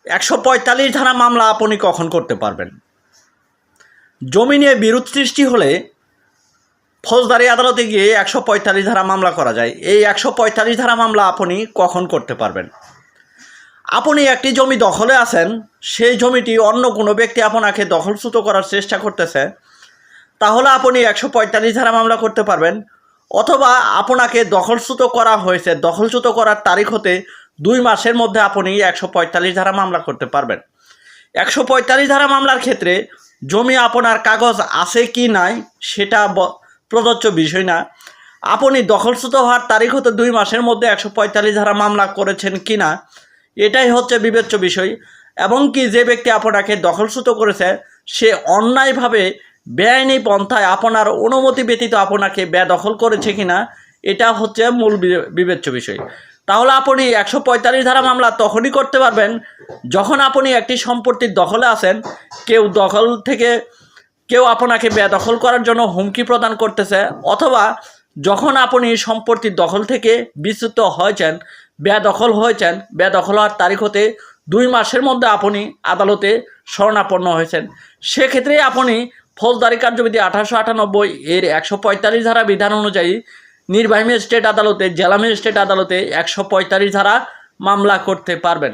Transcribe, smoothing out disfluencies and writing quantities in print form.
145 ধারা মামলা আপনি কখন করতে পারবেন? জমি নিয়ে বিরোধ সৃষ্টি হলে ফৌজদারি আদালতে গিয়ে 145 ধারা মামলা করা যায়। এই 145 ধারা মামলা আপনি কখন করতে পারবেন? আপনি একটি জমি দখলে আছেন, সেই জমিটি অন্য কোনো ব্যক্তি আপনাকে দখলচ্যুত করার চেষ্টা করতেছে, তাহলে আপনি 145 ধারা মামলা করতে পারবেন। অথবা আপনাকে দখলচ্যুত করা হয়েছে, দখলচ্যুত করার তারিখ হতে 2 মাসের মধ্যে আপনি 145 ধারা মামলা করতে পারবেন। 145 ধারা মামলার ক্ষেত্রে জমি আপনার কাগজ আছে কি নাই সেটা প্রযোজ্য বিষয় না। আপনি দখলচ্যুত হওয়ার তারিখ হতে 2 মাসের মধ্যে 145 ধারা মামলা করেছেন কি না এটাই হচ্ছে বিবেচ্য বিষয়। এবং কি যে ব্যক্তি আপনাকে দখলচ্যুত করেছে সে অন্যায়ভাবে বেআইনি পন্থায় আপনার অনুমতি ব্যতীত আপনাকে বেদখল করেছে কিনা এটা হচ্ছে মূল বিবেচ্য বিষয়। তাহলে আপনি 145 ধারা মামলা তখনই করতে পারবেন যখন আপনি একটি সম্পত্তির দখলে আছেন, কেউ আপনাকে বেদখল করার জন্য হুমকি প্রদান করতেছে, অথবা যখন আপনি সম্পত্তির দখল থেকে বিচ্যুত হয়েছেন, বেদখল হওয়ার তারিখ হতে 2 মাসের মধ্যে আপনি আদালতে শরণাপন্ন হয়েছেন। সেক্ষেত্রে আপনি ফৌজদারি কার্যবিধি 1898 এর 145 ধারা বিধান অনুযায়ী নির্বাহী ম্যাজিস্ট্রেট আদালতে, জেলা ম্যাজিস্ট্রেট আদালতে 145 ধারা মামলা করতে পারবেন।